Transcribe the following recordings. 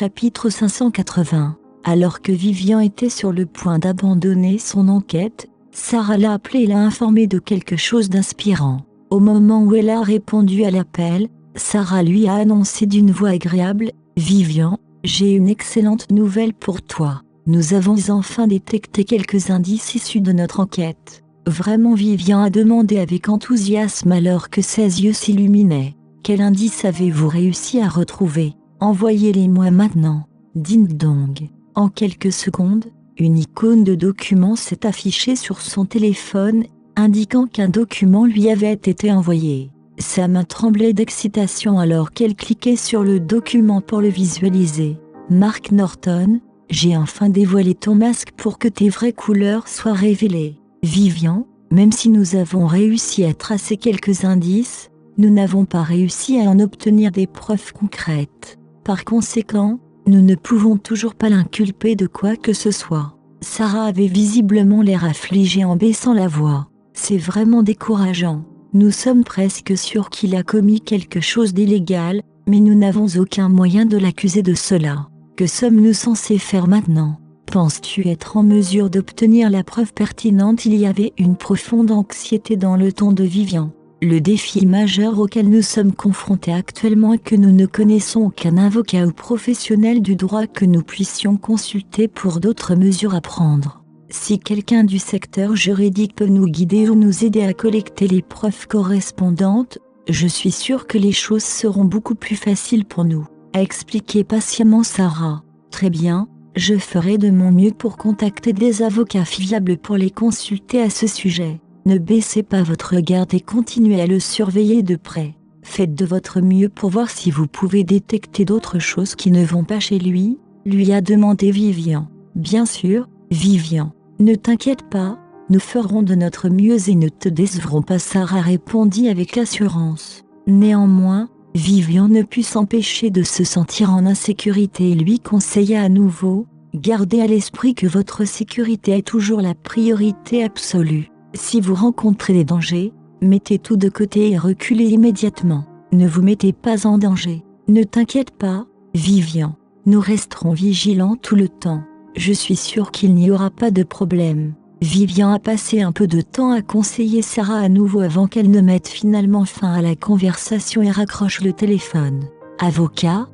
Chapitre 580. Alors que Vivian était sur le point d'abandonner son enquête, Sarah l'a appelé et l'a informé de quelque chose d'inspirant. Au moment où elle a répondu à l'appel, Sarah lui a annoncé d'une voix agréable « Vivian, j'ai une excellente nouvelle pour toi. Nous avons enfin détecté quelques indices issus de notre enquête. » Vraiment, Vivian a demandé avec enthousiasme alors que ses yeux s'illuminaient. « Quel indice avez-vous réussi à retrouver ? Envoyez-les-moi maintenant. » Ding dong. En quelques secondes, une icône de document s'est affichée sur son téléphone, indiquant qu'un document lui avait été envoyé. Sa main tremblait d'excitation alors qu'elle cliquait sur le document pour le visualiser. « Mark Norton, j'ai enfin dévoilé ton masque pour que tes vraies couleurs soient révélées. Vivian, même si nous avons réussi à tracer quelques indices, nous n'avons pas réussi à en obtenir des preuves concrètes. Par conséquent, nous ne pouvons toujours pas l'inculper de quoi que ce soit. » Sarah avait visiblement l'air affligée en baissant la voix. « C'est vraiment décourageant. Nous sommes presque sûrs qu'il a commis quelque chose d'illégal, mais nous n'avons aucun moyen de l'accuser de cela. Que sommes-nous censés faire maintenant ? Penses-tu être en mesure d'obtenir la preuve pertinente ?» Il y avait une profonde anxiété dans le ton de Vivian. Le défi majeur auquel nous sommes confrontés actuellement est que nous ne connaissons aucun avocat ou professionnel du droit que nous puissions consulter pour d'autres mesures à prendre. Si quelqu'un du secteur juridique peut nous guider ou nous aider à collecter les preuves correspondantes, je suis sûre que les choses seront beaucoup plus faciles pour nous, a expliqué patiemment Sarah. Très bien, je ferai de mon mieux pour contacter des avocats fiables pour les consulter à ce sujet. Ne baissez pas votre garde et continuez à le surveiller de près. Faites de votre mieux pour voir si vous pouvez détecter d'autres choses qui ne vont pas chez lui, lui a demandé Vivian. Bien sûr, Vivian, ne t'inquiète pas, nous ferons de notre mieux et ne te décevrons pas, Sarah répondit avec assurance. Néanmoins, Vivian ne put s'empêcher de se sentir en insécurité et lui conseilla à nouveau, gardez à l'esprit que votre sécurité est toujours la priorité absolue. Si vous rencontrez des dangers, mettez tout de côté et reculez immédiatement. Ne vous mettez pas en danger. Ne t'inquiète pas, Vivian. Nous resterons vigilants tout le temps. Je suis sûre qu'il n'y aura pas de problème. Vivian a passé un peu de temps à conseiller Sarah à nouveau avant qu'elle ne mette finalement fin à la conversation et raccroche le téléphone. Avocat,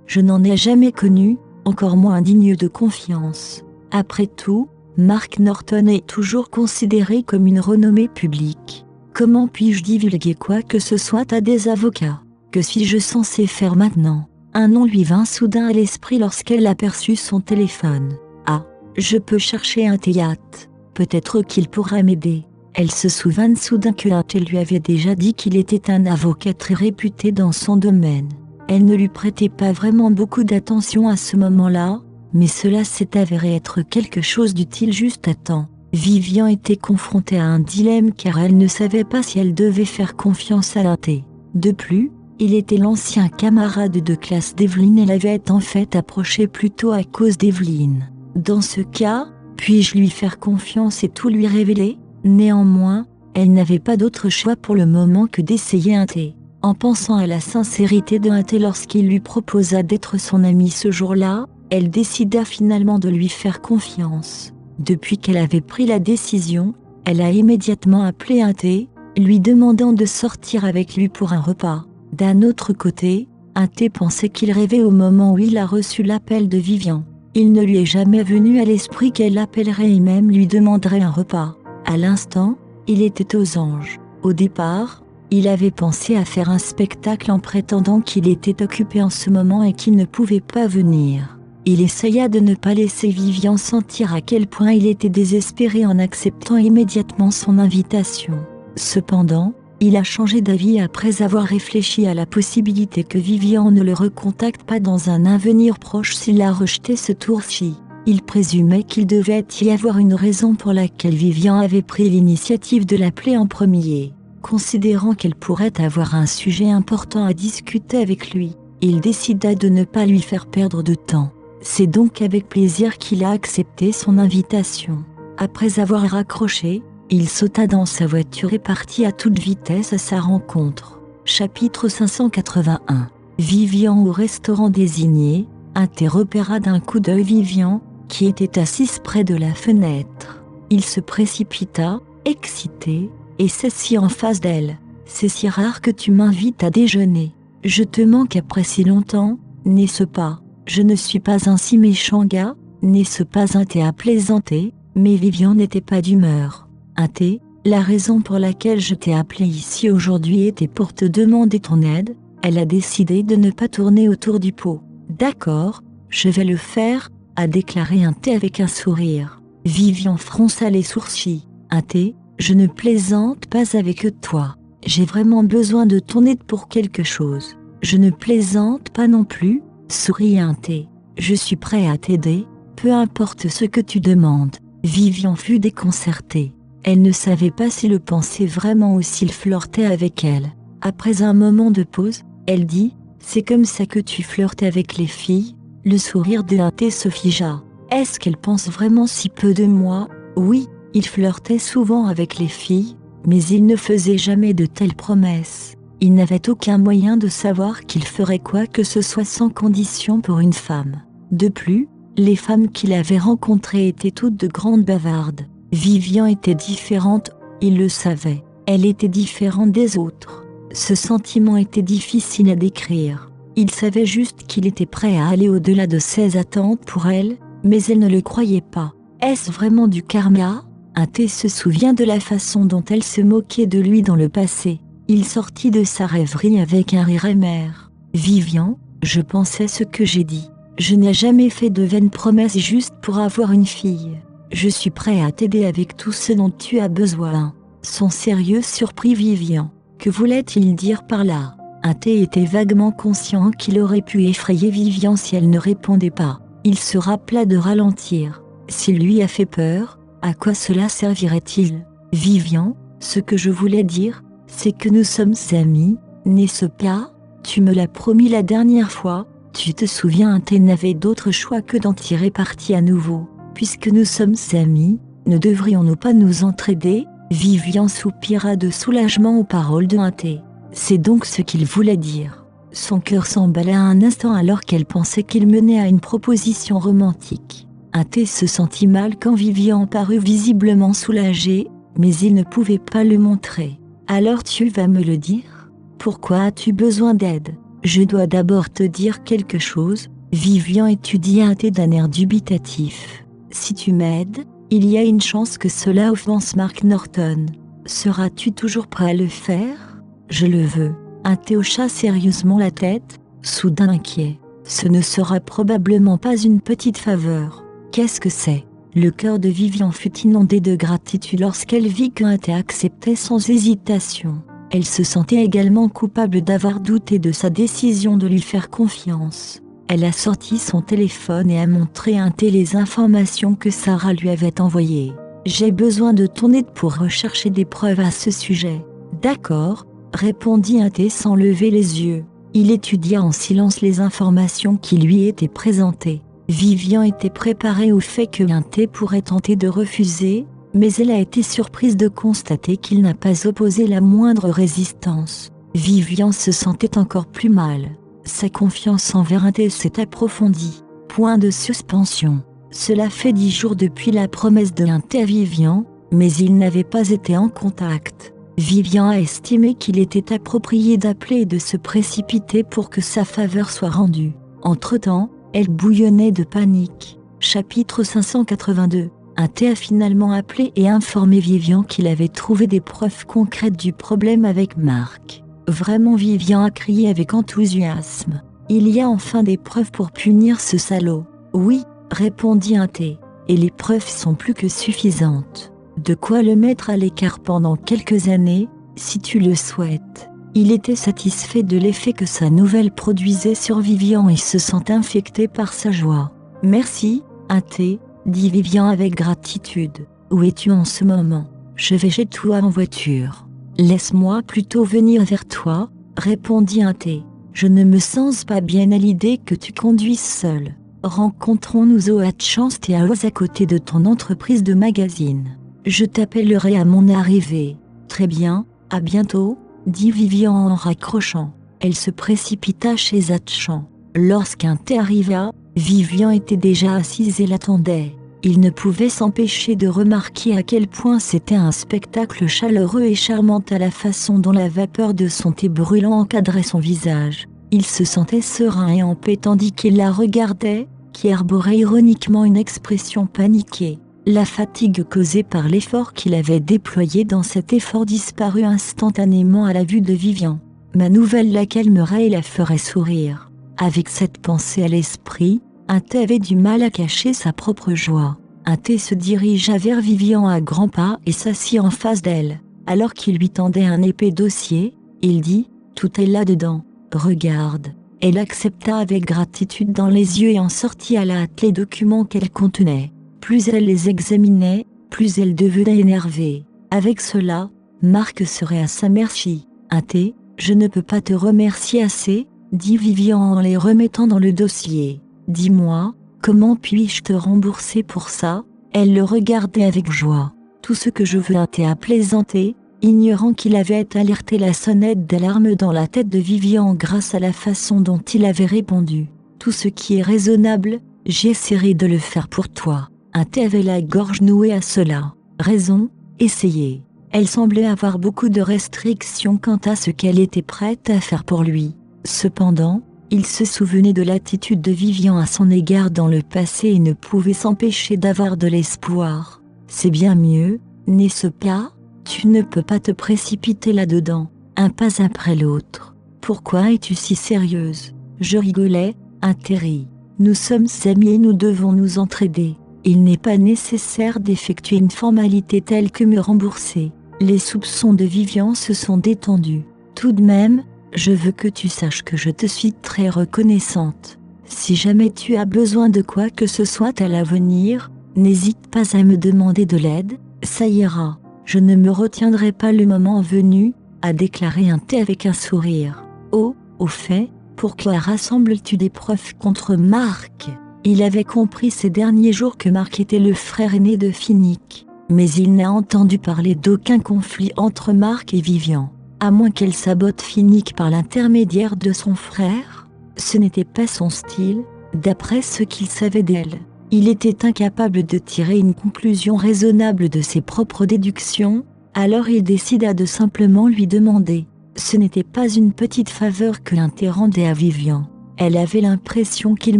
je n'en ai jamais connu, encore moins digne de confiance. Après tout, Mark Norton est toujours considéré comme une renommée publique. Comment puis-je divulguer quoi que ce soit à des avocats ? Que suis-je censé faire maintenant ? Un nom lui vint soudain à l'esprit lorsqu'elle aperçut son téléphone. Ah, je peux chercher un théâtre. Peut-être qu'il pourra m'aider. Elle se souvint soudain que Hunter lui avait déjà dit qu'il était un avocat très réputé dans son domaine. Elle ne lui prêtait pas vraiment beaucoup d'attention à ce moment-là, mais cela s'est avéré être quelque chose d'utile juste à temps. Vivian était confrontée à un dilemme car elle ne savait pas si elle devait faire confiance à Hunter. De plus, il était l'ancien camarade de classe d'Evelyn et l'avait en fait approché plutôt à cause d'Evelyn. Dans ce cas, puis-je lui faire confiance et tout lui révéler ? Néanmoins, elle n'avait pas d'autre choix pour le moment que d'essayer Hunter. En pensant à la sincérité de Hunter lorsqu'il lui proposa d'être son ami ce jour-là, elle décida finalement de lui faire confiance. Depuis qu'elle avait pris la décision, elle a immédiatement appelé Hunter, lui demandant de sortir avec lui pour un repas. D'un autre côté, Hunter pensait qu'il rêvait au moment où il a reçu l'appel de Vivian. Il ne lui est jamais venu à l'esprit qu'elle l'appellerait et même lui demanderait un repas. À l'instant, il était aux anges. Au départ, il avait pensé à faire un spectacle en prétendant qu'il était occupé en ce moment et qu'il ne pouvait pas venir. Il essaya de ne pas laisser Vivian sentir à quel point il était désespéré en acceptant immédiatement son invitation. Cependant, il a changé d'avis après avoir réfléchi à la possibilité que Vivian ne le recontacte pas dans un avenir proche s'il a rejeté ce tour-ci. Il présumait qu'il devait y avoir une raison pour laquelle Vivian avait pris l'initiative de l'appeler en premier. Considérant qu'elle pourrait avoir un sujet important à discuter avec lui, il décida de ne pas lui faire perdre de temps. C'est donc avec plaisir qu'il a accepté son invitation. Après avoir raccroché, il sauta dans sa voiture et partit à toute vitesse à sa rencontre. Chapitre 581. Vivian au restaurant désigné, un T repéra d'un coup d'œil Vivian, qui était assise près de la fenêtre. Il se précipita, excité, et s'assit en face d'elle. « C'est si rare que tu m'invites à déjeuner. Je te manque après si longtemps, n'est-ce pas? Je ne suis pas un si méchant gars, n'est-ce pas ?» Un T a plaisanté, mais Vivian n'était pas d'humeur. « Un T, la raison pour laquelle je t'ai appelé ici aujourd'hui était pour te demander ton aide. » Elle a décidé de ne pas tourner autour du pot. « D'accord, je vais le faire, » a déclaré un T avec un sourire. Vivian fronça les sourcils. « Un T, je ne plaisante pas avec toi. J'ai vraiment besoin de ton aide pour quelque chose. »« Je ne plaisante pas non plus, » sourit un T. « Je suis prêt à t'aider, peu importe ce que tu demandes. » Vivian fut déconcertée. Elle ne savait pas s'il le pensait vraiment ou s'il flirtait avec elle. Après un moment de pause, elle dit « C'est comme ça que tu flirtes avec les filles ?» Le sourire d'un T se figea. Est-ce qu'elle pense vraiment si peu de moi? Oui, il flirtait souvent avec les filles, mais il ne faisait jamais de telles promesses. Il n'avait aucun moyen de savoir qu'il ferait quoi que ce soit sans condition pour une femme. De plus, les femmes qu'il avait rencontrées étaient toutes de grandes bavardes. Vivian était différente, il le savait. Elle était différente des autres. Ce sentiment était difficile à décrire. Il savait juste qu'il était prêt à aller au-delà de ses attentes pour elle, mais elle ne le croyait pas. Est-ce vraiment du karma? Un T se souvient de la façon dont elle se moquait de lui dans le passé. Il sortit de sa rêverie avec un rire amer. « Vivian, je pensais ce que j'ai dit. Je n'ai jamais fait de vaines promesses juste pour avoir une fille. Je suis prêt à t'aider avec tout ce dont tu as besoin. » Son sérieux surprit Vivian. Que voulait-il dire par là? Un T était vaguement conscient qu'il aurait pu effrayer Vivian si elle ne répondait pas. Il se rappela de ralentir. S'il lui a fait peur, à quoi cela servirait-il? Vivian, ce que je voulais dire, c'est que nous sommes amis, n'est-ce pas? Tu me l'as promis la dernière fois, tu te souviens? Un T n'avait d'autre choix que d'en tirer parti à nouveau. Puisque nous sommes amis, ne devrions-nous pas nous entraider? Vivian soupira de soulagement aux paroles de un T. C'est donc ce qu'il voulait dire. Son cœur s'emballa un instant alors qu'elle pensait qu'il menait à une proposition romantique. Un T se sentit mal quand Vivian parut visiblement soulagée, mais il ne pouvait pas le montrer. Alors tu vas me le dire? Pourquoi as-tu besoin d'aide? Je dois d'abord te dire quelque chose. Vivian étudia un T d'un air dubitatif. Si tu m'aides, il y a une chance que cela offense Mark Norton. Seras-tu toujours prêt à le faire? Je le veux. Un T hocha sérieusement la tête, soudain inquiet. Ce ne sera probablement pas une petite faveur. Qu'est-ce que c'est? Le cœur de Vivian fut inondé de gratitude lorsqu'elle vit qu'un T acceptait sans hésitation. Elle se sentait également coupable d'avoir douté de sa décision de lui faire confiance. Elle a sorti son téléphone et a montré à un T les informations que Sarah lui avait envoyées. « J'ai besoin de ton aide pour rechercher des preuves à ce sujet. »« D'accord, » répondit un T sans lever les yeux. Il étudia en silence les informations qui lui étaient présentées. Vivian était préparée au fait qu'un T pourrait tenter de refuser, mais elle a été surprise de constater qu'il n'a pas opposé la moindre résistance. Vivian se sentait encore plus mal. Sa confiance envers un T s'est approfondie. Point de suspension. Cela fait 10 jours depuis la promesse de un T à Vivian, mais ils n'avaient pas été en contact. Vivian a estimé qu'il était approprié d'appeler et de se précipiter pour que sa faveur soit rendue. Entre-temps, elle bouillonnait de panique. Chapitre 582. Un T a finalement appelé et informé Vivian qu'il avait trouvé des preuves concrètes du problème avec Mark. Vraiment, Vivian a crié avec enthousiasme. Il y a enfin des preuves pour punir ce salaud. Oui, répondit un T. Et les preuves sont plus que suffisantes. De quoi le mettre à l'écart pendant quelques années, si tu le souhaites. Il était satisfait de l'effet que sa nouvelle produisait sur Vivian et se sent infecté par sa joie. Merci, un T, dit Vivian avec gratitude. Où es-tu en ce moment? Je vais chez toi en voiture. Laisse-moi plutôt venir vers toi, répondit un T. Je ne me sens pas bien à l'idée que tu conduises seul. Rencontrons-nous au Hatchant House à côté de ton entreprise de magazine. Je t'appellerai à mon arrivée. Très bien, à bientôt, dit Vivian en raccrochant. Elle se précipita chez Hatchan. Lorsqu'un thé arriva, Vivian était déjà assise et l'attendait. Il ne pouvait s'empêcher de remarquer à quel point c'était un spectacle chaleureux et charmant à la façon dont la vapeur de son thé brûlant encadrait son visage. Il se sentait serein et en paix tandis qu'il la regardait, qui arborait ironiquement une expression paniquée. La fatigue causée par l'effort qu'il avait déployé dans cet effort disparut instantanément à la vue de Vivian. Ma nouvelle la calmerait et la ferait sourire. Avec cette pensée à l'esprit, un thé avait du mal à cacher sa propre joie. Un thé se dirigea vers Vivian à grands pas et s'assit en face d'elle. Alors qu'il lui tendait un épais dossier, il dit « Tout est là-dedans, regarde ». Elle accepta avec gratitude dans les yeux et en sortit à la hâte les documents qu'elle contenait. Plus elle les examinait, plus elle devenait énervée. Avec cela, Marc serait à sa merci. Un thé, je ne peux pas te remercier assez, dit Vivian en les remettant dans le dossier. Dis-moi, comment puis-je te rembourser pour ça? Elle le regardait avec joie. Tout ce que je veux, un thé, à plaisanter, ignorant qu'il avait alerté la sonnette d'alarme dans la tête de Vivian grâce à la façon dont il avait répondu. Tout ce qui est raisonnable, j'essaierai de le faire pour toi. Un thé avait la gorge nouée à cela. Raison, essayez. Elle semblait avoir beaucoup de restrictions quant à ce qu'elle était prête à faire pour lui. Cependant, il se souvenait de l'attitude de Vivian à son égard dans le passé et ne pouvait s'empêcher d'avoir de l'espoir. C'est bien mieux, n'est-ce pas? Tu ne peux pas te précipiter là-dedans, un pas après l'autre. Pourquoi es-tu si sérieuse? Je rigolais, un Terry. Nous sommes amis et nous devons nous entraider. Il n'est pas nécessaire d'effectuer une formalité telle que me rembourser. Les soupçons de Vivian se sont détendus. Tout de même, je veux que tu saches que je te suis très reconnaissante. Si jamais tu as besoin de quoi que ce soit à l'avenir, n'hésite pas à me demander de l'aide, ça ira. Je ne me retiendrai pas le moment venu, a déclaré un thé avec un sourire. Oh, au fait, pourquoi rassembles-tu des preuves contre Marc? Il avait compris ces derniers jours que Marc était le frère aîné de Finnick, mais il n'a entendu parler d'aucun conflit entre Marc et Vivian. À moins qu'elle sabote Finnick par l'intermédiaire de son frère, ce n'était pas son style, d'après ce qu'il savait d'elle. Il était incapable de tirer une conclusion raisonnable de ses propres déductions, alors il décida de simplement lui demander. Ce n'était pas une petite faveur que l'un rendait à Vivian. Elle avait l'impression qu'il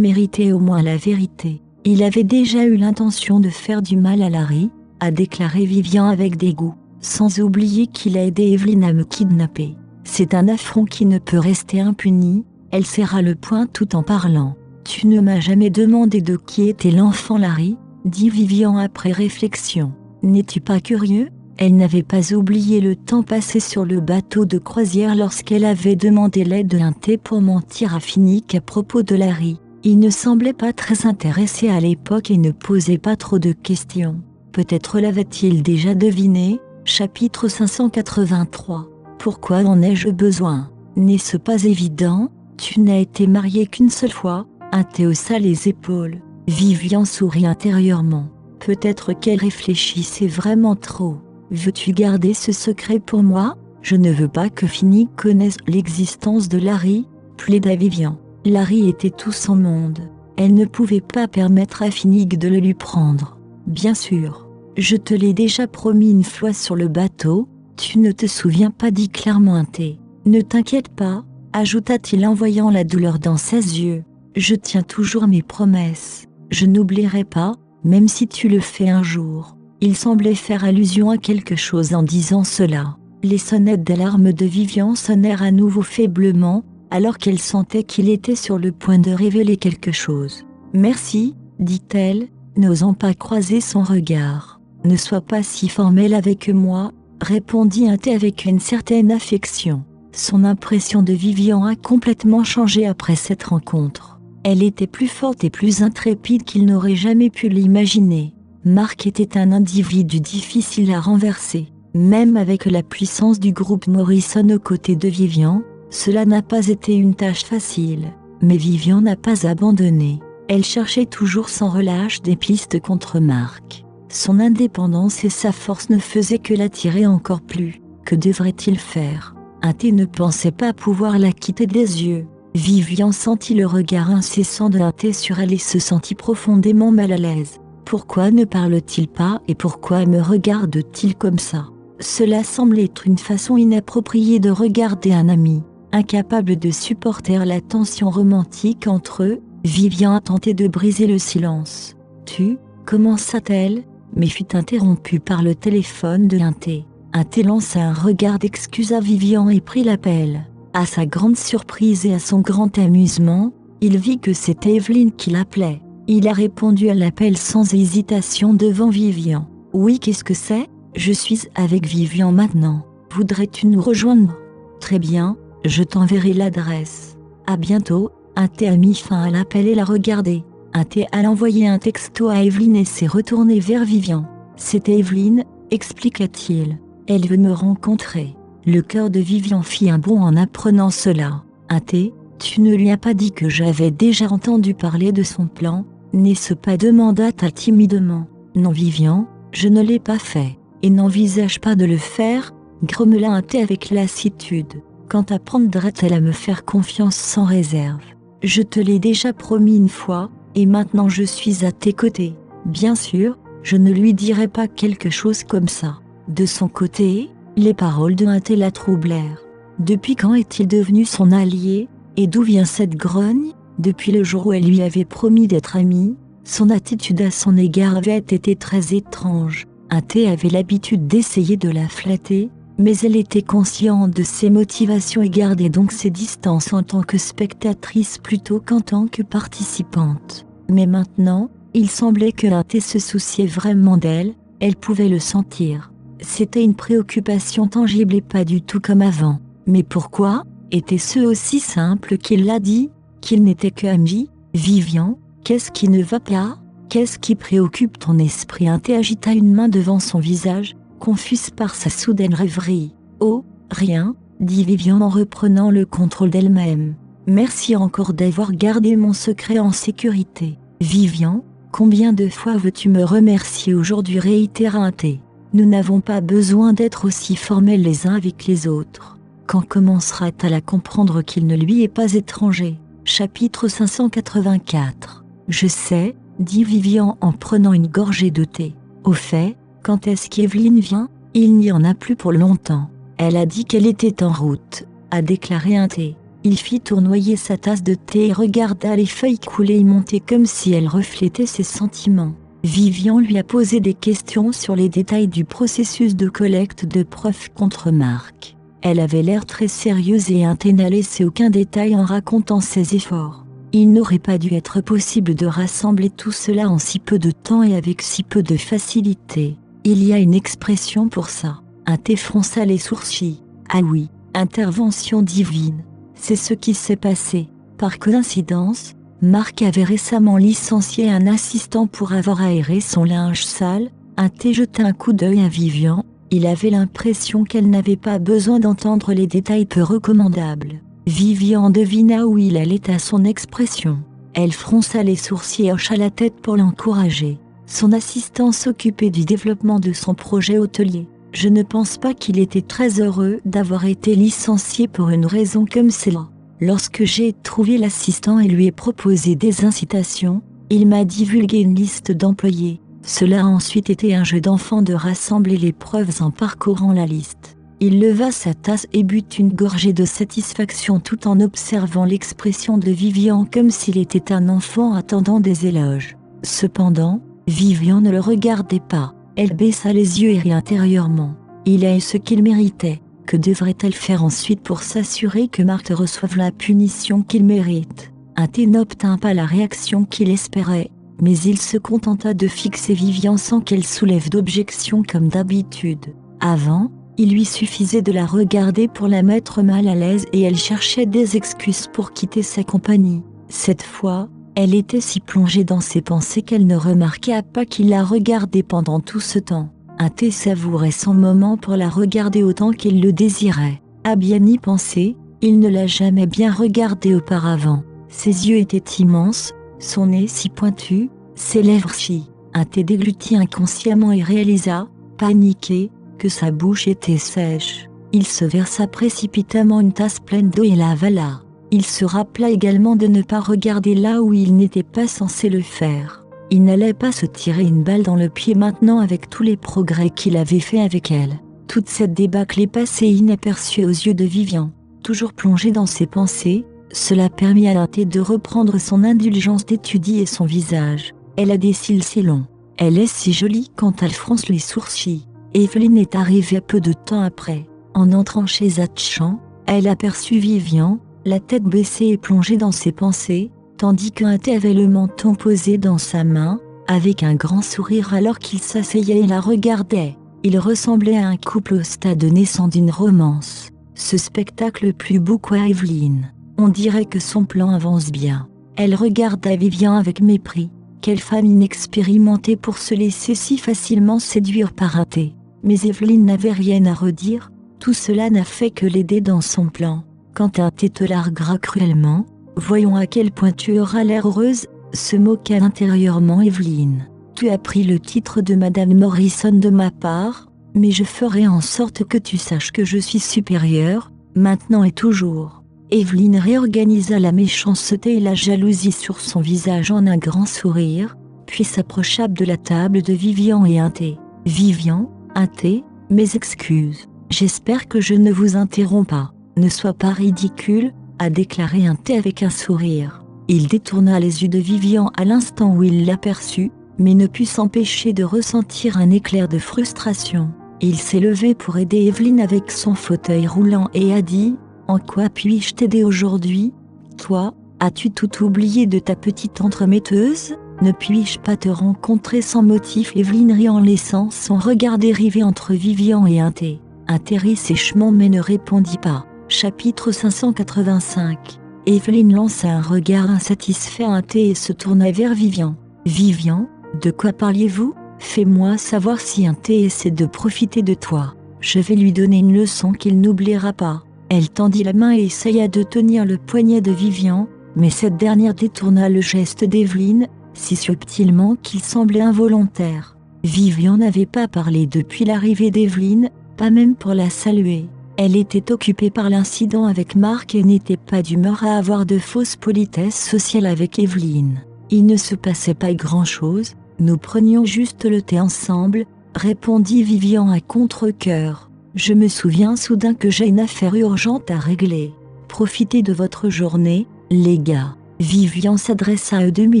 méritait au moins la vérité. Il avait déjà eu l'intention de faire du mal à Larry, a déclaré Vivian avec dégoût, sans oublier qu'il a aidé Evelyn à me kidnapper. C'est un affront qui ne peut rester impuni. Elle serra le poing tout en parlant. Tu ne m'as jamais demandé de qui était l'enfant Larry, dit Vivian après réflexion. N'es-tu pas curieux? Elle n'avait pas oublié le temps passé sur le bateau de croisière lorsqu'elle avait demandé l'aide d'un thé pour mentir à Finnick à propos de Larry. Il ne semblait pas très intéressé à l'époque et ne posait pas trop de questions. Peut-être l'avait-il déjà deviné. Chapitre 583. Pourquoi en ai-je besoin? N'est-ce pas évident? Tu n'as été marié qu'une seule fois. Un thé haussa les épaules. Vivian sourit intérieurement. Peut-être qu'elle réfléchissait vraiment trop. Veux-tu garder ce secret pour moi? Je ne veux pas que Finnick connaisse l'existence de Larry, plaida Vivian. Larry était tout son monde. Elle ne pouvait pas permettre à Finnick de le lui prendre. Bien sûr. Je te l'ai déjà promis une fois sur le bateau. Tu ne te souviens pas, dit clairement un thé. Ne t'inquiète pas, ajouta-t-il en voyant la douleur dans ses yeux. Je tiens toujours mes promesses. Je n'oublierai pas, même si tu le fais un jour. Il semblait faire allusion à quelque chose en disant cela. Les sonnettes d'alarme de Vivian sonnèrent à nouveau faiblement, alors qu'elle sentait qu'il était sur le point de révéler quelque chose. « Merci, dit-elle, n'osant pas croiser son regard. Ne sois pas si formelle avec moi, répondit un thé avec une certaine affection. Son impression de Vivian a complètement changé après cette rencontre. Elle était plus forte et plus intrépide qu'il n'aurait jamais pu l'imaginer. Marc était un individu difficile à renverser. Même avec la puissance du groupe Morrison aux côtés de Vivian, cela n'a pas été une tâche facile. Mais Vivian n'a pas abandonné. Elle cherchait toujours sans relâche des pistes contre Marc. Son indépendance et sa force ne faisaient que l'attirer encore plus. Que devrait-il faire? Un thé ne pensait pas pouvoir la quitter des yeux. Vivian sentit le regard incessant de un thé sur elle et se sentit profondément mal à l'aise. Pourquoi ne parle-t-il pas et pourquoi me regarde-t-il comme ça? Cela semblait être une façon inappropriée de regarder un ami. Incapable de supporter la tension romantique entre eux, Vivian a tenté de briser le silence. Tu, commença-t-elle, mais fut interrompue par le téléphone de un thé. Un thé lança un regard d'excuse à Vivian et prit l'appel. À sa grande surprise et à son grand amusement, il vit que c'était Evelyne qui l'appelait. Il a répondu à l'appel sans hésitation devant Vivian. « Oui, qu'est-ce que c'est? Je suis avec Vivian maintenant. Voudrais-tu nous rejoindre? » « Très bien, je t'enverrai l'adresse. À bientôt. » Un thé a mis fin à l'appel et l'a regardé. Un thé a envoyé un texto à Evelyne et s'est retourné vers Vivian. « C'était Evelyne, expliqua-t-il. Elle veut me rencontrer. » Le cœur de Vivian fit un bond en apprenant cela. « Un thé, tu ne lui as pas dit que j'avais déjà entendu parler de son plan, n'est-ce pas? » demanda-t-elle timidement. « Non Vivian, je ne l'ai pas fait, et n'envisage pas de le faire, » grommela un thé avec lassitude. « Quand apprendras-t-elle à me faire confiance sans réserve? Je te l'ai déjà promis une fois, et maintenant je suis à tes côtés. Bien sûr, je ne lui dirai pas quelque chose comme ça. » De son côté, les paroles de un thé la troublèrent. Depuis quand est-il devenu son allié, et d'où vient cette grogne? Depuis le jour où elle lui avait promis d'être amie, son attitude à son égard avait été très étrange. Un thé avait l'habitude d'essayer de la flatter, mais elle était consciente de ses motivations et gardait donc ses distances en tant que spectatrice plutôt qu'en tant que participante. Mais maintenant, il semblait que un thé se souciait vraiment d'elle, elle pouvait le sentir. C'était une préoccupation tangible et pas du tout comme avant. Mais pourquoi? Était-ce aussi simple qu'il l'a dit, qu'ils n'étaient qu'amis? Vivian, qu'est-ce qui ne va pas? Qu'est-ce qui préoccupe ton esprit? Un thé agita une main devant son visage, confuse par sa soudaine rêverie. « Oh, rien, » dit Vivian en reprenant le contrôle d'elle-même. « Merci encore d'avoir gardé mon secret en sécurité. » « Vivian, combien de fois veux-tu me remercier aujourd'hui? » réitéra un thé. « Nous n'avons pas besoin d'être aussi formels les uns avec les autres. Quand commencera-t-elle à comprendre qu'il ne lui est pas étranger? » Chapitre 584. « Je sais, » dit Vivian en prenant une gorgée de thé. « Au fait, quand est-ce qu'Evelyne vient? » Il n'y en a plus pour longtemps. Elle a dit qu'elle était en route, a déclaré un thé. Il fit tournoyer sa tasse de thé et regarda les feuilles couler et monter comme si elles reflétaient ses sentiments. Vivian lui a posé des questions sur les détails du processus de collecte de preuves contre Marc. Elle avait l'air très sérieuse et un thé n'a laissé aucun détail en racontant ses efforts. Il n'aurait pas dû être possible de rassembler tout cela en si peu de temps et avec si peu de facilité. Il y a une expression pour ça. Un thé fronça les sourcils. Ah oui, intervention divine. C'est ce qui s'est passé. Par coïncidence, Marc avait récemment licencié un assistant pour avoir aéré son linge sale. Un thé jeta un coup d'œil à Vivian. Il avait l'impression qu'elle n'avait pas besoin d'entendre les détails peu recommandables. Vivian devina où il allait à son expression. Elle fronça les sourcils et hocha la tête pour l'encourager. Son assistant s'occupait du développement de son projet hôtelier. Je ne pense pas qu'il était très heureux d'avoir été licencié pour une raison comme celle-là. Lorsque j'ai trouvé l'assistant et lui ai proposé des incitations, il m'a divulgué une liste d'employés. Cela a ensuite été un jeu d'enfant de rassembler les preuves en parcourant la liste. Il leva sa tasse et but une gorgée de satisfaction tout en observant l'expression de Vivian comme s'il était un enfant attendant des éloges. Cependant, Vivian ne le regardait pas. Elle baissa les yeux et rit intérieurement. Il a eu ce qu'il méritait. Que devrait-elle faire ensuite pour s'assurer que Marc reçoive la punition qu'il mérite? Un thé n'obtint pas la réaction qu'il espérait, mais il se contenta de fixer Vivian sans qu'elle soulève d'objection comme d'habitude. Avant, il lui suffisait de la regarder pour la mettre mal à l'aise et elle cherchait des excuses pour quitter sa compagnie. Cette fois, elle était si plongée dans ses pensées qu'elle ne remarqua pas qu'il la regardait pendant tout ce temps. Un thé savourait son moment pour la regarder autant qu'il le désirait. À bien y penser, il ne l'a jamais bien regardée auparavant. Ses yeux étaient immenses, son nez si pointu, ses lèvres si. Un thé déglutit inconsciemment et réalisa, paniqué, que sa bouche était sèche. Il se versa précipitamment une tasse pleine d'eau et la avala. Il se rappela également de ne pas regarder là où il n'était pas censé le faire. Il n'allait pas se tirer une balle dans le pied maintenant avec tous les progrès qu'il avait fait avec elle. Toute cette débâcle est passée inaperçue aux yeux de Vivian. Toujours plongé dans ses pensées, cela permit à Ante de reprendre son indulgence d'étudier son visage. Elle a des cils si longs. Elle est si jolie quand elle fronce les sourcils. Evelyne est arrivée peu de temps après. En entrant chez Hatchan, elle aperçut Vivian, la tête baissée et plongée dans ses pensées, tandis qu'Ante avait le menton posé dans sa main, avec un grand sourire alors qu'il s'asseyait et la regardait. Il ressemblait à un couple au stade naissant d'une romance. Ce spectacle plut beaucoup à Evelyne. On dirait que son plan avance bien. Elle regarda Vivian avec mépris. Quelle femme inexpérimentée pour se laisser si facilement séduire par Ante. Mais Evelyne n'avait rien à redire, tout cela n'a fait que l'aider dans son plan. Quand Ante te larguera cruellement, voyons à quel point tu auras l'air heureuse, se moqua intérieurement Evelyne. Tu as pris le titre de Madame Morrison de ma part, mais je ferai en sorte que tu saches que je suis supérieure, maintenant et toujours. Evelyne réorganisa la méchanceté et la jalousie sur son visage en un grand sourire, puis s'approcha de la table de Vivian et Ante. Vivian, Ante, mes excuses. J'espère que je ne vous interromps pas. Ne sois pas ridicule, a déclaré Ante avec un sourire. Il détourna les yeux de Vivian à l'instant où il l'aperçut, mais ne put s'empêcher de ressentir un éclair de frustration. Il s'est levé pour aider Evelyne avec son fauteuil roulant et a dit « En quoi puis-je t'aider aujourd'hui ? Toi, as-tu tout oublié de ta petite entremetteuse ? Ne puis-je pas te rencontrer sans motif ?» Evelyne rit en laissant son regard dériver entre Vivian et Ante. Ante rit sèchement mais ne répondit pas. Chapitre 585. Evelyne lança un regard insatisfait à Ante et se tourna vers Vivian. « Vivian, de quoi parliez-vous ? Fais-moi savoir si Ante essaie de profiter de toi. Je vais lui donner une leçon qu'il n'oubliera pas. » Elle tendit la main et essaya de tenir le poignet de Vivian, mais cette dernière détourna le geste d'Evelyne, si subtilement qu'il semblait involontaire. Vivian n'avait pas parlé depuis l'arrivée d'Evelyne, pas même pour la saluer. Elle était occupée par l'incident avec Marc et n'était pas d'humeur à avoir de fausses politesses sociales avec Evelyne. Il ne se passait pas grand-chose, nous prenions juste le thé ensemble, répondit Vivian à contre-cœur. Je me souviens soudain que j'ai une affaire urgente à régler. Profitez de votre journée, les gars. Vivian s'adressa à eux deux et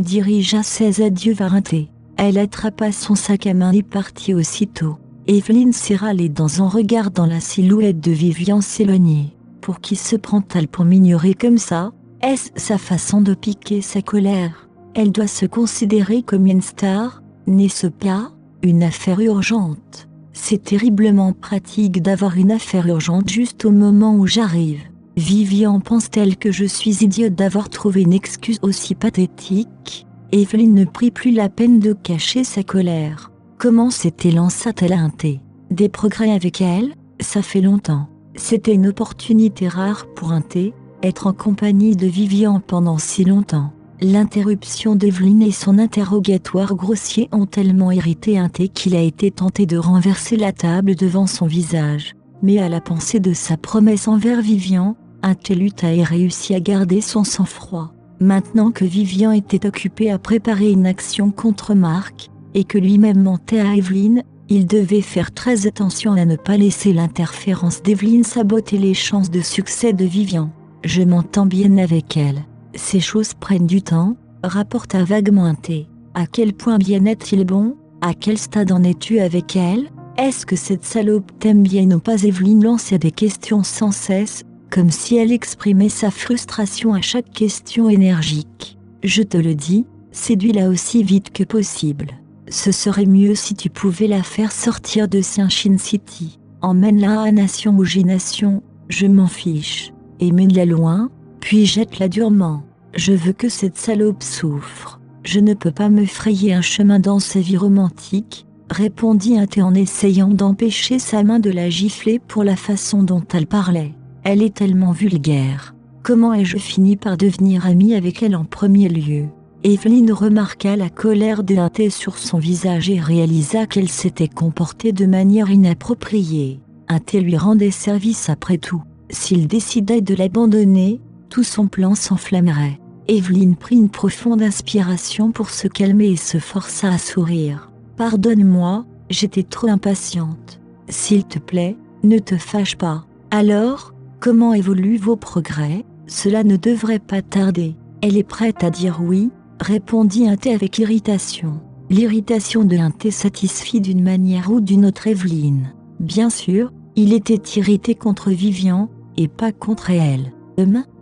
dirigea ses adieux vers Ante. Elle attrapa son sac à main et partit aussitôt. Evelyne serra les dents en regardant la silhouette de Vivian s'éloigner. Pour qui se prend-elle pour m'ignorer comme ça ? Est-ce sa façon de piquer sa colère ? Elle doit se considérer comme une star, n'est-ce pas ? Une affaire urgente. C'est terriblement pratique d'avoir une affaire urgente juste au moment où j'arrive. Vivian pense-t-elle que je suis idiote d'avoir trouvé une excuse aussi pathétique ? Evelyne ne prit plus la peine de cacher sa colère. Comment s'était lança-t-elle à Ante ? Des progrès avec elle ? Ça fait longtemps. C'était une opportunité rare pour Ante, être en compagnie de Vivian pendant si longtemps. L'interruption d'Evelyne et son interrogatoire grossier ont tellement irrité Ante qu'il a été tenté de renverser la table devant son visage. Mais à la pensée de sa promesse envers Vivian, Ante lutta et réussit à garder son sang-froid. Maintenant que Vivian était occupé à préparer une action contre Marc, et que lui-même mentait à Evelyne, il devait faire très attention à ne pas laisser l'interférence d'Evelyne saboter les chances de succès de Vivian. Je m'entends bien avec elle. Ces choses prennent du temps, rapporta vaguement Ante. À quel point bien est-il bon ? À quel stade en es-tu avec elle ? Est-ce que cette salope t'aime bien ou pas ? Evelyne lançait des questions sans cesse, comme si elle exprimait sa frustration à chaque question énergique. Je te le dis, séduis-la aussi vite que possible. Ce serait mieux si tu pouvais la faire sortir de Saint-Chin City. Emmène-la à Nation ou G-Nation, je m'en fiche. Et mène-la loin, puis jette-la durement. Je veux que cette salope souffre. Je ne peux pas me frayer un chemin dans sa vie romantique, répondit Ante en essayant d'empêcher sa main de la gifler pour la façon dont elle parlait. Elle est tellement vulgaire. Comment ai-je fini par devenir amie avec elle en premier lieu ? Evelyne remarqua la colère de Ante sur son visage et réalisa qu'elle s'était comportée de manière inappropriée. Un thé lui rendait service après tout. S'il décidait de l'abandonner, tout son plan s'enflammerait. Evelyne prit une profonde inspiration pour se calmer et se força à sourire. « Pardonne-moi, j'étais trop impatiente. S'il te plaît, ne te fâche pas. Alors, comment évoluent vos progrès ? Cela ne devrait pas tarder. » « Elle est prête à dire oui, » répondit un thé avec irritation. L'irritation de un thé satisfit d'une manière ou d'une autre Evelyne. Bien sûr, il était irrité contre Vivian, et pas contre elle.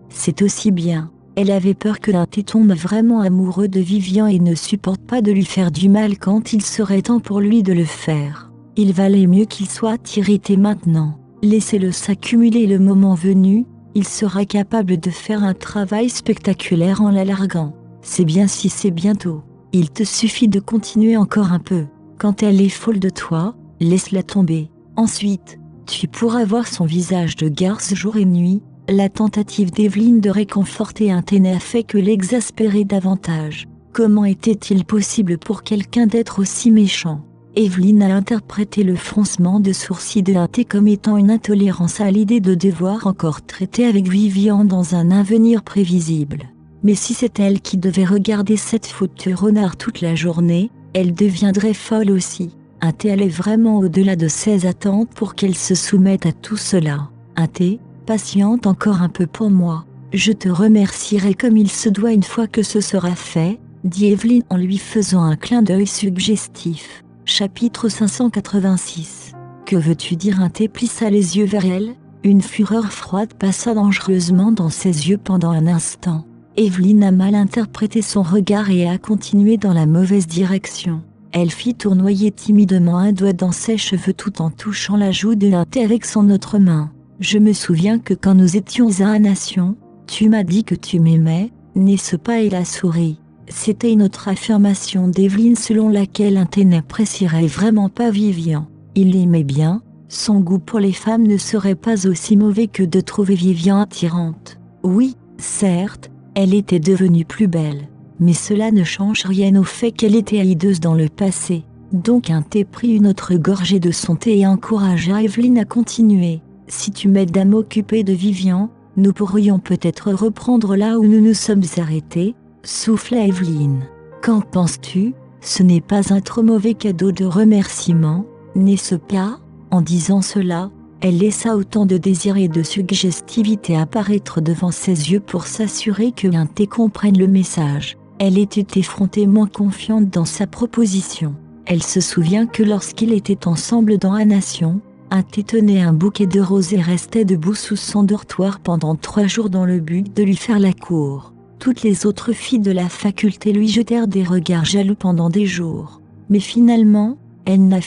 C'est aussi bien. Elle avait peur que l'un thé tombe vraiment amoureux de Vivian et ne supporte pas de lui faire du mal quand il serait temps pour lui de le faire. Il valait mieux qu'il soit irrité maintenant. Laissez-le s'accumuler, le moment venu, il sera capable de faire un travail spectaculaire en la larguant. C'est bien si c'est bientôt. Il te suffit de continuer encore un peu. Quand elle est folle de toi, laisse-la tomber. Ensuite, tu pourras voir son visage de garce jour et nuit. La tentative d'Evelyne de réconforter un thé n'a fait que l'exaspérer davantage. Comment était-il possible pour quelqu'un d'être aussi méchant ? Evelyne a interprété le froncement de sourcils de un thé comme étant une intolérance à l'idée de devoir encore traiter avec Vivian dans un avenir prévisible. Mais si c'est elle qui devait regarder cette foutue renard toute la journée, elle deviendrait folle aussi. Un thé allait vraiment au-delà de ses attentes pour qu'elle se soumette à tout cela. Un thé, patiente encore un peu pour moi. Je te remercierai comme il se doit une fois que ce sera fait, dit Evelyne en lui faisant un clin d'œil suggestif. Chapitre 586. Que veux-tu dire ? Un thé plissa les yeux vers elle. Une fureur froide passa dangereusement dans ses yeux pendant un instant. Evelyne a mal interprété son regard et a continué dans la mauvaise direction. Elle fit tournoyer timidement un doigt dans ses cheveux tout en touchant la joue de un thé avec son autre main. Je me souviens que quand nous étions à la Nation, tu m'as dit que tu m'aimais, n'est-ce pas ? Et la souris. C'était une autre affirmation d'Evelyne selon laquelle un thé n'apprécierait vraiment pas Vivian. Il l'aimait bien, son goût pour les femmes ne serait pas aussi mauvais que de trouver Vivian attirante. Oui, certes, elle était devenue plus belle, mais cela ne change rien au fait qu'elle était hideuse dans le passé. Donc un thé prit une autre gorgée de son thé et encouragea Evelyne à continuer. Si tu m'aides à m'occuper de Vivian, nous pourrions peut-être reprendre là où nous nous sommes arrêtés, souffla Evelyne. Qu'en penses-tu ? Ce n'est pas un trop mauvais cadeau de remerciement, n'est-ce pas ? En disant cela, elle laissa autant de désir et de suggestivité apparaître devant ses yeux pour s'assurer que un thé comprenne le message. Elle était effrontément confiante dans sa proposition. Elle se souvient que lorsqu'ils étaient ensemble dans la Nation, un thé tenait un bouquet de roses et restait debout sous son dortoir pendant 3 jours dans le but de lui faire la cour. Toutes les autres filles de la faculté lui jetèrent des regards jaloux pendant des jours. Mais finalement, elle n'a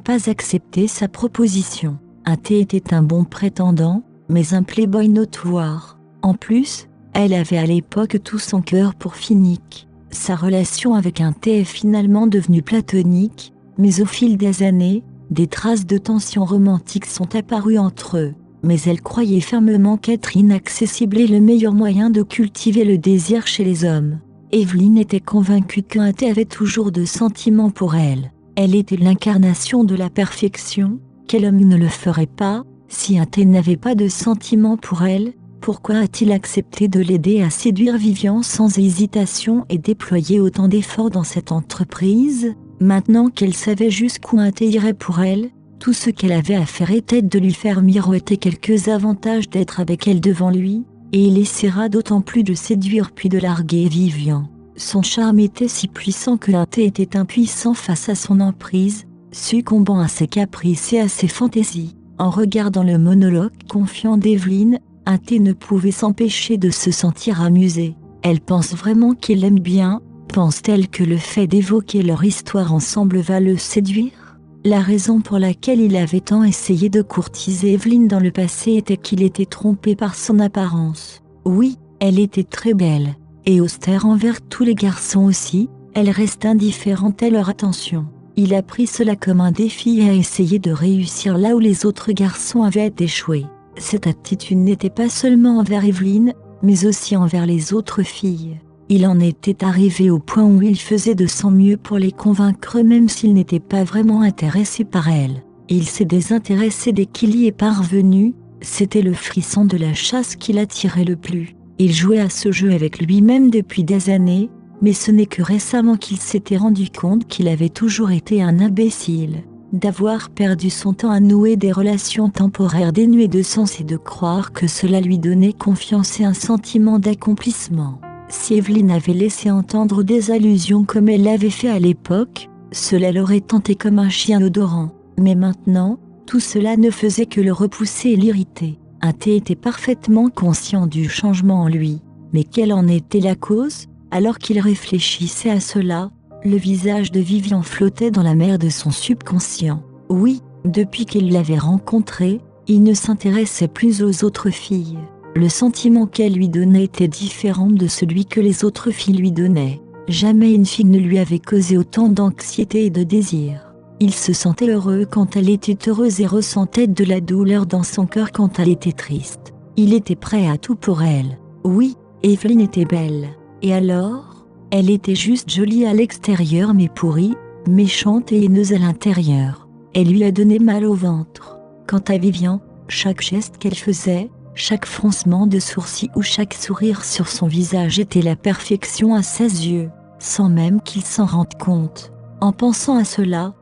pas accepté sa proposition. Un thé était un bon prétendant, mais un playboy notoire. En plus, elle avait à l'époque tout son cœur pour Finnick. Sa relation avec un thé est finalement devenue platonique, mais au fil des années, des traces de tension romantique sont apparues entre eux. Mais elle croyait fermement qu'être inaccessible est le meilleur moyen de cultiver le désir chez les hommes. Evelyne était convaincue qu'un thé avait toujours de sentiments pour elle. Elle était l'incarnation de la perfection. Quel homme ne le ferait pas ? Si un thé n'avait pas de sentiments pour elle, pourquoi a-t-il accepté de l'aider à séduire Vivian sans hésitation et déployer autant d'efforts dans cette entreprise ? Maintenant qu'elle savait jusqu'où un thé irait pour elle, tout ce qu'elle avait à faire était de lui faire miroiter quelques avantages d'être avec elle devant lui, et il essaiera d'autant plus de séduire puis de larguer Vivian. Son charme était si puissant que un thé était impuissant face à son emprise, succombant à ses caprices et à ses fantaisies. En regardant le monologue confiant d'Evelyne, un thé ne pouvait s'empêcher de se sentir amusé. Elle pense vraiment qu'il l'aime bien, pense-t-elle que le fait d'évoquer leur histoire ensemble va le séduire ? La raison pour laquelle il avait tant essayé de courtiser Evelyne dans le passé était qu'il était trompé par son apparence. Oui, elle était très belle, et austère envers tous les garçons aussi, elle reste indifférente à leur attention. Il a pris cela comme un défi et a essayé de réussir là où les autres garçons avaient échoué. Cette attitude n'était pas seulement envers Evelyne, mais aussi envers les autres filles. Il en était arrivé au point où il faisait de son mieux pour les convaincre même s'il n'était pas vraiment intéressé par elles. et il s'est désintéressé dès qu'il y est parvenu. C'était le frisson de la chasse qui l'attirait le plus. Il jouait à ce jeu avec lui-même depuis des années, mais ce n'est que récemment qu'il s'était rendu compte qu'il avait toujours été un imbécile, d'avoir perdu son temps à nouer des relations temporaires dénuées de sens et de croire que cela lui donnait confiance et un sentiment d'accomplissement. Si Evelyn avait laissé entendre des allusions comme elle l'avait fait à l'époque, cela l'aurait tenté comme un chien odorant. Mais maintenant, tout cela ne faisait que le repousser et l'irriter. T était parfaitement conscient du changement en lui. Mais quelle en était la cause? Alors qu'il réfléchissait à cela, le visage de Vivian flottait dans la mer de son subconscient. Oui, depuis qu'il l'avait rencontrée, il ne s'intéressait plus aux autres filles. Le sentiment qu'elle lui donnait était différent de celui que les autres filles lui donnaient. Jamais une fille ne lui avait causé autant d'anxiété et de désir. Il se sentait heureux quand elle était heureuse et ressentait de la douleur dans son cœur quand elle était triste. Il était prêt à tout pour elle. Oui, Evelyn était belle. Et alors? Elle était juste jolie à l'extérieur mais pourrie, méchante et haineuse à l'intérieur. Elle lui a donné mal au ventre. Quant à Vivian, chaque geste qu'elle faisait, chaque froncement de sourcils ou chaque sourire sur son visage était la perfection à ses yeux, sans même qu'il s'en rende compte. En pensant à cela,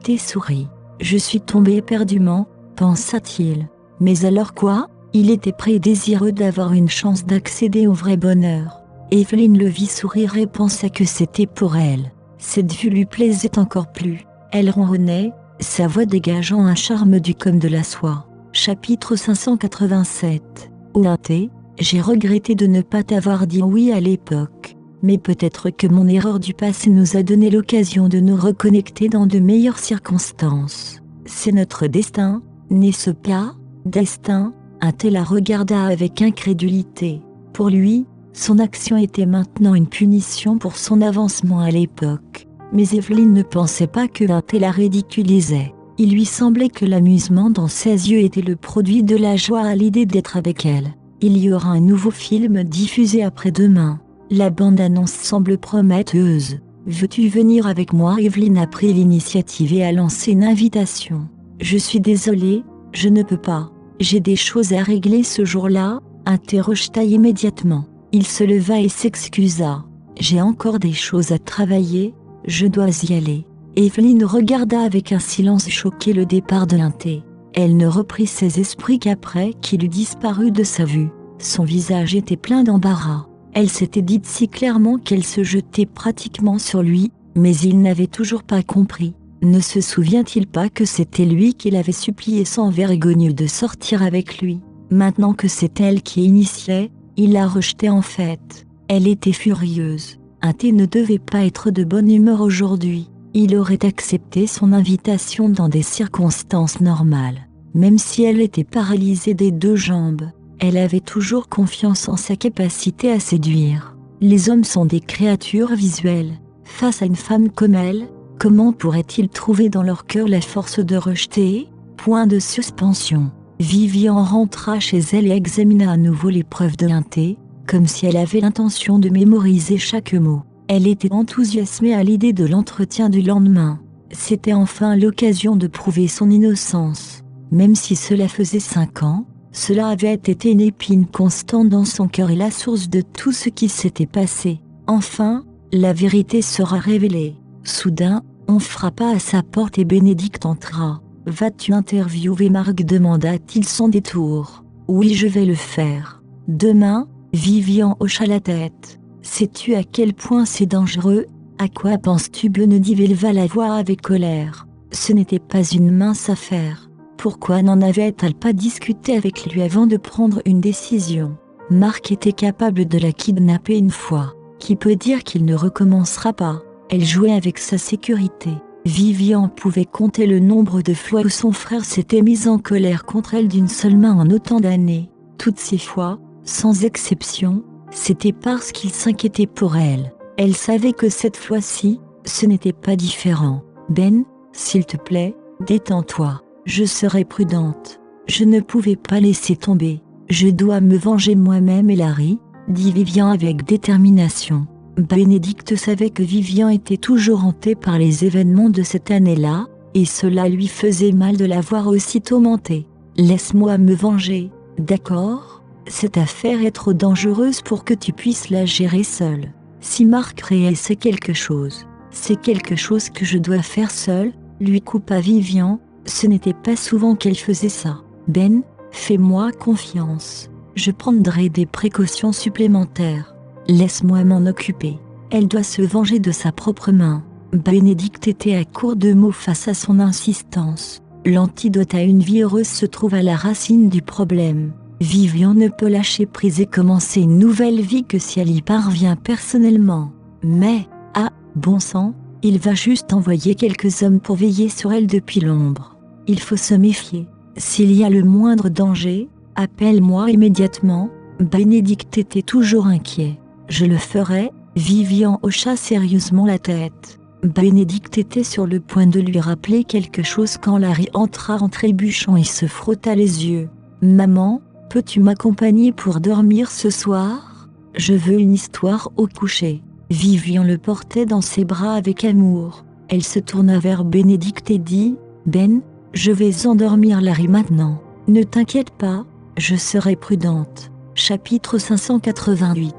T sourit. « Je suis tombé éperdument », pensa-t-il. Mais alors quoi? Il était prêt et désireux d'avoir une chance d'accéder au vrai bonheur. Evelyn le vit sourire et pensa que c'était pour elle. Cette vue lui plaisait encore plus. Elle ronronnait, sa voix dégageant un charme du comme de la soie. Chapitre 587. Oh T, j'ai regretté de ne pas t'avoir dit oui à l'époque. Mais peut-être que mon erreur du passé nous a donné l'occasion de nous reconnecter dans de meilleures circonstances. C'est notre destin, n'est-ce pas? Destin? T la regarda avec incrédulité. Pour lui, son action était maintenant une punition pour son avancement à l'époque. Mais Evelyn ne pensait pas que T la ridiculisait. Il lui semblait que l'amusement dans ses yeux était le produit de la joie à l'idée d'être avec elle. Il y aura un nouveau film diffusé après-demain. La bande-annonce semble prometteuse. Veux-tu venir avec moi? Evelyn a pris l'initiative et a lancé une invitation. Je suis désolée, je ne peux pas. J'ai des choses à régler ce jour-là, interrogea immédiatement. Il se leva et s'excusa. J'ai encore des choses à travailler, je dois y aller. Evelyn regarda avec un silence choqué le départ de T. Elle ne reprit ses esprits qu'après qu'il eut disparu de sa vue. Son visage était plein d'embarras. Elle s'était dite si clairement qu'elle se jetait pratiquement sur lui, mais il n'avait toujours pas compris. Ne se souvient-il pas que c'était lui qui l'avait supplié sans vergogne de sortir avec lui? Maintenant que c'est elle qui initiait, il la rejetait en fait. Elle était furieuse. T ne devait pas être de bonne humeur aujourd'hui. Il aurait accepté son invitation dans des circonstances normales. Même si elle était paralysée des deux jambes, elle avait toujours confiance en sa capacité à séduire. Les hommes sont des créatures visuelles. Face à une femme comme elle, comment pourrait-il trouver dans leur cœur la force de rejeter? Point de suspension. Vivian rentra chez elle et examina à nouveau les preuves de T, comme si elle avait l'intention de mémoriser chaque mot. Elle était enthousiasmée à l'idée de l'entretien du lendemain. C'était enfin l'occasion de prouver son innocence. Même si cela faisait 5 ans, cela avait été une épine constante dans son cœur et la source de tout ce qui s'était passé. Enfin, la vérité sera révélée. Soudain, on frappa à sa porte et Bénédicte entra. « Vas-tu interviewer Marc ?» demanda-t-il sans détour. « Oui, je vais le faire. »« Demain ?» Vivian hocha la tête. « Sais-tu à quel point c'est dangereux? À quoi penses-tu ?» Benedict éleva la voix avec colère. Ce n'était pas une mince affaire. Pourquoi n'en avait-elle pas discuté avec lui avant de prendre une décision? Marc était capable de la kidnapper une fois. Qui peut dire qu'il ne recommencera pas? Elle jouait avec sa sécurité. Vivian pouvait compter le nombre de fois où son frère s'était mis en colère contre elle d'une seule main en autant d'années. Toutes ces fois, sans exception, c'était parce qu'il s'inquiétait pour elle. Elle savait que cette fois-ci, ce n'était pas différent. « Ben, s'il te plaît, détends-toi. Je serai prudente. Je ne pouvais pas laisser tomber. Je dois me venger moi-même et Larry, » dit Vivian avec détermination. Bénédicte savait que Vivian était toujours hantée par les événements de cette année-là, et cela lui faisait mal de la voir aussitôt monter. « Laisse-moi me venger, d'accord ? Cette affaire est trop dangereuse pour que tu puisses la gérer seule. Si Mark réessaie quelque chose, c'est quelque chose que je dois faire seule, » lui coupa Vivian. Ce n'était pas souvent qu'elle faisait ça. « Ben, fais-moi confiance. Je prendrai des précautions supplémentaires. Laisse-moi m'en occuper. Elle doit se venger de sa propre main. » Bénédicte était à court de mots face à son insistance. L'antidote à une vie heureuse se trouve à la racine du problème. Vivian ne peut lâcher prise et commencer une nouvelle vie que si elle y parvient personnellement. Mais, ah, bon sang, il va juste envoyer quelques hommes pour veiller sur elle depuis l'ombre. Il faut se méfier. S'il y a le moindre danger, appelle-moi immédiatement. Bénédicte était toujours inquiet. Je le ferai. Vivian hocha sérieusement la tête. Bénédicte était sur le point de lui rappeler quelque chose quand Larry entra en trébuchant et se frotta les yeux. « Maman, peux-tu m'accompagner pour dormir ce soir ? Je veux une histoire au coucher. » Vivian le portait dans ses bras avec amour. Elle se tourna vers Bénédicte et dit « Ben, je vais endormir Larry maintenant. Ne t'inquiète pas, je serai prudente. » Chapitre 588.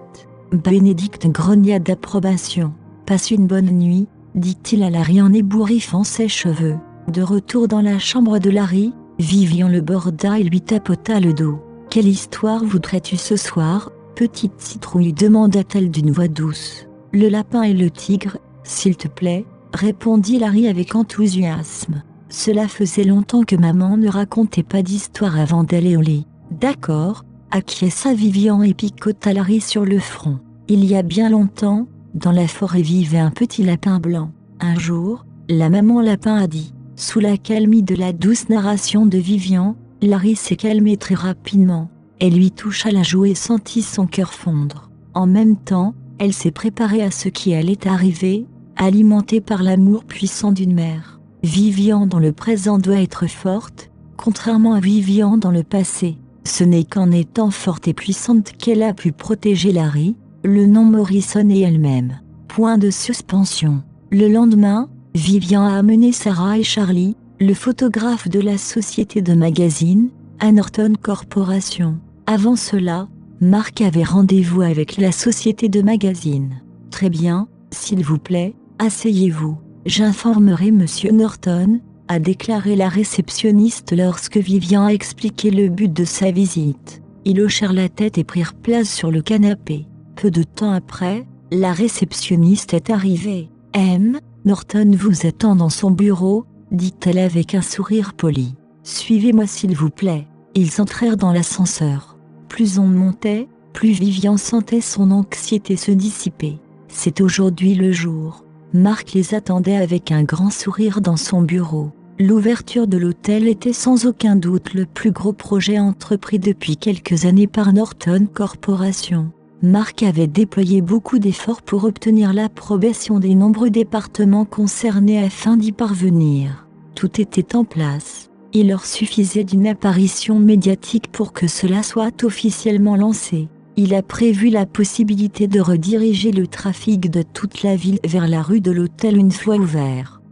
Bénédicte grogna d'approbation. « Passe une bonne nuit, » dit-il à Larry en ébouriffant ses cheveux. De retour dans la chambre de Larry, Vivian le borda et lui tapota le dos. « Quelle histoire voudrais-tu ce soir, petite citrouille ?» demanda-t-elle d'une voix douce. « Le lapin et le tigre, s'il te plaît, » répondit Larry avec enthousiasme. Cela faisait longtemps que maman ne racontait pas d'histoire avant d'aller au lit. « D'accord, » acquiesça Vivian et picota Larry sur le front. « Il y a bien longtemps, dans la forêt vivait un petit lapin blanc. Un jour, la maman lapin a dit. » Sous l'accalmie de la douce narration de Vivian, Larry s'est calmé très rapidement. Elle lui toucha la joue et sentit son cœur fondre. En même temps, elle s'est préparée à ce qui allait arriver, alimentée par l'amour puissant d'une mère. Vivian dans le présent doit être forte, contrairement à Vivian dans le passé. Ce n'est qu'en étant forte et puissante qu'elle a pu protéger Larry, le nom Morrison et elle-même. Point de suspension. Le lendemain, Vivian a amené Sarah et Charlie, le photographe de la société de magazine, à Norton Corporation. Avant cela, Mark avait rendez-vous avec la société de magazine. « Très bien, s'il vous plaît, asseyez-vous. J'informerai Monsieur Norton », a déclaré la réceptionniste lorsque Vivian a expliqué le but de sa visite. Ils hochèrent la tête et prirent place sur le canapé. Peu de temps après, la réceptionniste est arrivée. « M. Norton vous attend dans son bureau », dit-elle avec un sourire poli. « Suivez-moi s'il vous plaît. » Ils entrèrent dans l'ascenseur. Plus on montait, plus Vivian sentait son anxiété se dissiper. C'est aujourd'hui le jour. Mark les attendait avec un grand sourire dans son bureau. L'ouverture de l'hôtel était sans aucun doute le plus gros projet entrepris depuis quelques années par Norton Corporation. Mark avait déployé beaucoup d'efforts pour obtenir l'approbation des nombreux départements concernés afin d'y parvenir. Tout était en place. Il leur suffisait d'une apparition médiatique pour que cela soit officiellement lancé. Il a prévu la possibilité de rediriger le trafic de toute la ville vers la rue de l'hôtel une fois ouvert.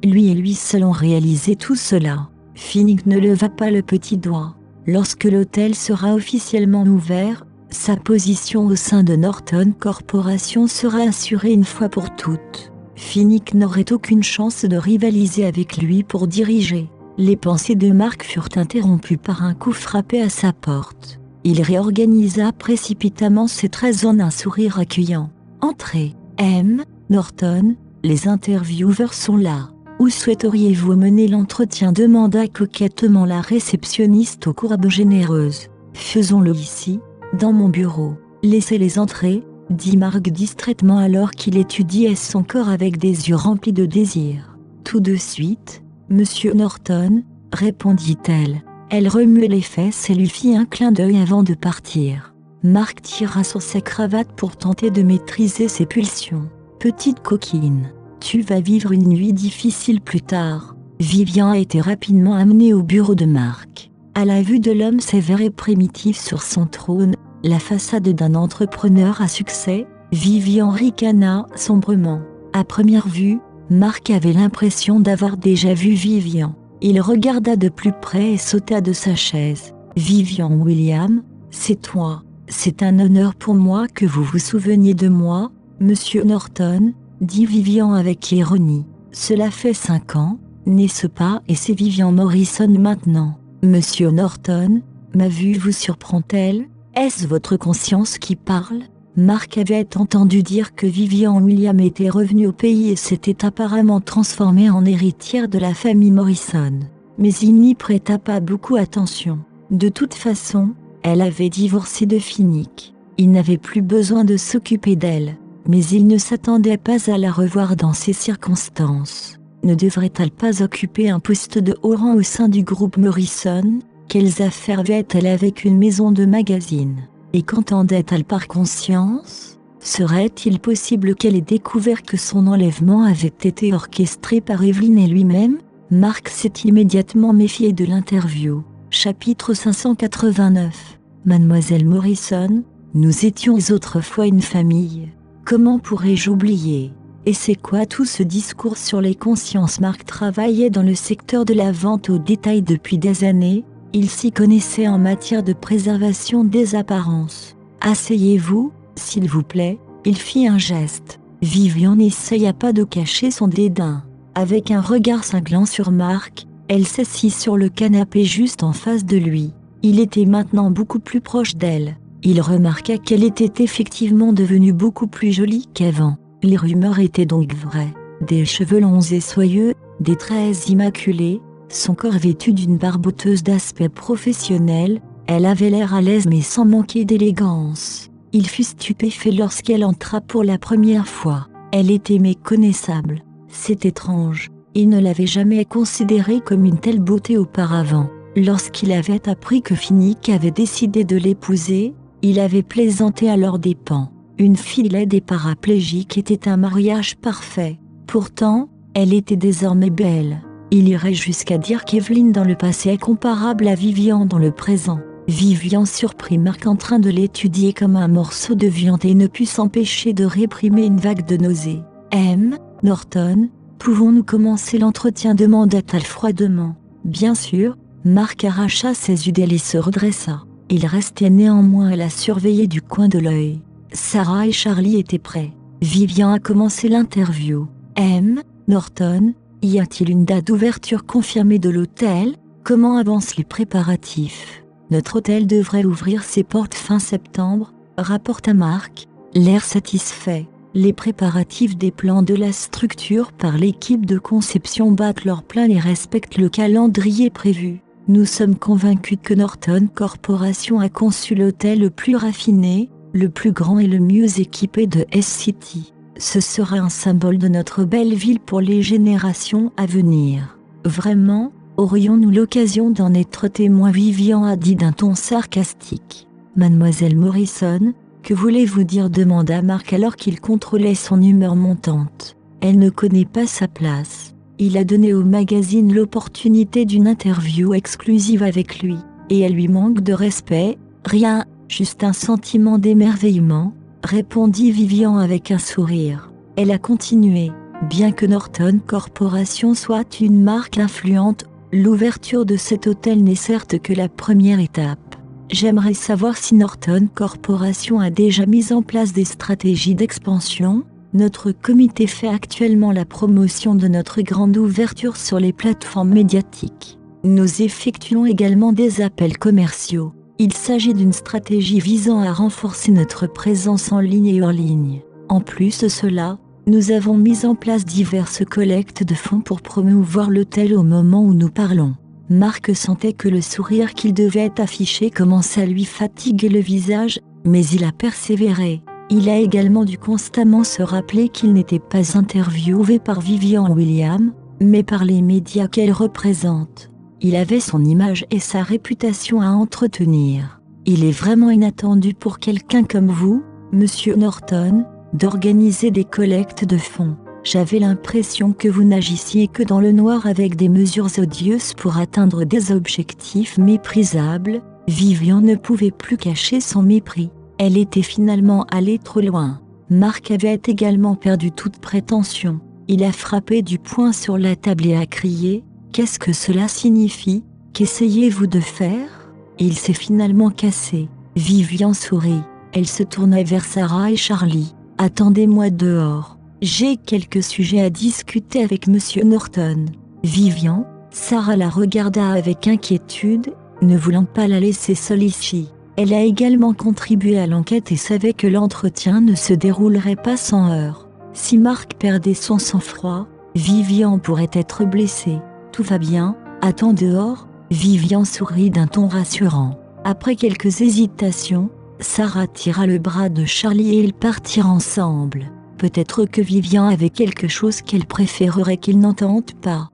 Lui et lui seul ont réalisé tout cela. Finnick ne leva pas le petit doigt. Lorsque l'hôtel sera officiellement ouvert, sa position au sein de Norton Corporation sera assurée une fois pour toutes. Finnick n'aurait aucune chance de rivaliser avec lui pour diriger. Les pensées de Mark furent interrompues par un coup frappé à sa porte. Il réorganisa précipitamment ses traits en un sourire accueillant. « Entrez, M. Norton, les intervieweurs sont là. Où souhaiteriez-vous mener l'entretien ?» demanda coquettement la réceptionniste aux courbes généreuses. « Faisons-le ici, dans mon bureau. » « Laissez-les entrer, » dit Mark distraitement alors qu'il étudiait son corps avec des yeux remplis de désir. « Tout de suite, Monsieur Norton, » répondit-elle. Elle remuait les fesses et lui fit un clin d'œil avant de partir. Mark tira sur sa cravate pour tenter de maîtriser ses pulsions. « Petite coquine, tu vas vivre une nuit difficile plus tard. » Vivian a été rapidement amenée au bureau de Mark. À la vue de l'homme sévère et primitif sur son trône, la façade d'un entrepreneur à succès, Vivian ricana sombrement. À première vue, Marc avait l'impression d'avoir déjà vu Vivian. Il regarda de plus près et sauta de sa chaise. « Vivian William, c'est toi. C'est un honneur pour moi que vous vous souveniez de moi, Monsieur Norton, » dit Vivian avec ironie. « Cela fait 5 ans, n'est-ce pas, et c'est Vivian Morrison maintenant. Monsieur Norton, ma vue vous surprend-elle? Est-ce votre conscience qui parle ?» Marc avait entendu dire que Vivian William était revenue au pays et s'était apparemment transformée en héritière de la famille Morrison. Mais il n'y prêta pas beaucoup attention. De toute façon, elle avait divorcé de Finnick. Il n'avait plus besoin de s'occuper d'elle. Mais il ne s'attendait pas à la revoir dans ces circonstances. Ne devrait-elle pas occuper un poste de haut rang au sein du groupe Morrison? Quelles affaires avait-elle avec une maison de magazine? Et qu'entendait-elle par conscience? Serait-il possible qu'elle ait découvert que son enlèvement avait été orchestré par Evelyn et lui-même? Marc s'est immédiatement méfié de l'interview. Chapitre 589. Mademoiselle Morrison, nous étions autrefois une famille. Comment pourrais-je oublier? Et c'est quoi tout ce discours sur les consciences? Marc travaillait dans le secteur de la vente au détail depuis des années. Il s'y connaissait en matière de préservation des apparences. « Asseyez-vous, s'il vous plaît », il fit un geste. Vivian n'essaya pas de cacher son dédain. Avec un regard cinglant sur Marc, elle s'assit sur le canapé juste en face de lui. Il était maintenant beaucoup plus proche d'elle. Il remarqua qu'elle était effectivement devenue beaucoup plus jolie qu'avant. Les rumeurs étaient donc vraies. Des cheveux longs et soyeux, des traits immaculés, son corps vêtu d'une barboteuse d'aspect professionnel, elle avait l'air à l'aise mais sans manquer d'élégance. Il fut stupéfait lorsqu'elle entra pour la première fois. Elle était méconnaissable. C'est étrange, il ne l'avait jamais considérée comme une telle beauté auparavant. Lorsqu'il avait appris que Finnick avait décidé de l'épouser, il avait plaisanté à leurs dépens. Une fille laide et paraplégique était un mariage parfait. Pourtant, elle était désormais belle. Il irait jusqu'à dire qu'Evelyn dans le passé est comparable à Vivian dans le présent. Vivian surprit Marc en train de l'étudier comme un morceau de viande et ne put s'empêcher de réprimer une vague de nausée. « M. Norton, pouvons-nous commencer l'entretien » demanda-t-elle froidement. « Bien sûr », Marc arracha ses udelles et se redressa. Il restait néanmoins à la surveiller du coin de l'œil. Sarah et Charlie étaient prêts. Vivian a commencé l'interview. « M. Norton, y a-t-il une date d'ouverture confirmée de l'hôtel? Comment avancent les préparatifs? Notre hôtel devrait ouvrir ses portes fin septembre, rapporta Marc, l'air satisfait. Les préparatifs des plans de la structure par l'équipe de conception battent leur plein et respectent le calendrier prévu. Nous sommes convaincus que Norton Corporation a conçu l'hôtel le plus raffiné, le plus grand et le mieux équipé de S-City. Ce sera un symbole de notre belle ville pour les générations à venir. Vraiment, aurions-nous l'occasion d'en être témoins? Vivian a dit d'un ton sarcastique. Mademoiselle Morrison, que voulez-vous dire? Demanda Marc alors qu'il contrôlait son humeur montante. Elle ne connaît pas sa place. Il a donné au magazine l'opportunité d'une interview exclusive avec lui, et elle lui manque de respect. Rien, juste un sentiment d'émerveillement, répondit Vivian avec un sourire. Elle a continué. Bien que Norton Corporation soit une marque influente, l'ouverture de cet hôtel n'est certes que la première étape. J'aimerais savoir si Norton Corporation a déjà mis en place des stratégies d'expansion. Notre comité fait actuellement la promotion de notre grande ouverture sur les plateformes médiatiques. Nous effectuons également des appels commerciaux. Il s'agit d'une stratégie visant à renforcer notre présence en ligne et hors ligne. En plus de cela, nous avons mis en place diverses collectes de fonds pour promouvoir l'hôtel au moment où nous parlons. Marc sentait que le sourire qu'il devait afficher commençait à lui fatiguer le visage, mais il a persévéré. Il a également dû constamment se rappeler qu'il n'était pas interviewé par Vivian William, mais par les médias qu'elle représente. Il avait son image et sa réputation à entretenir. Il est vraiment inattendu pour quelqu'un comme vous, Monsieur Norton, d'organiser des collectes de fonds. J'avais l'impression que vous n'agissiez que dans le noir avec des mesures odieuses pour atteindre des objectifs méprisables. Vivian ne pouvait plus cacher son mépris. Elle était finalement allée trop loin. Marc avait également perdu toute prétention. Il a frappé du poing sur la table et a crié « Qu'est-ce que cela signifie? Qu'essayez-vous de faire ?» Il s'est finalement cassé. Vivian sourit. Elle se tourna vers Sarah et Charlie. « Attendez-moi dehors. J'ai quelques sujets à discuter avec Monsieur Norton. » Vivian, Sarah la regarda avec inquiétude, ne voulant pas la laisser seule ici. Elle a également contribué à l'enquête et savait que l'entretien ne se déroulerait pas sans heurts. Si Marc perdait son sang-froid, Vivian pourrait être blessée. « Tout va bien, attends dehors ?» Vivian sourit d'un ton rassurant. Après quelques hésitations, Sarah tira le bras de Charlie et ils partirent ensemble. Peut-être que Vivian avait quelque chose qu'elle préférerait qu'il n'entende pas.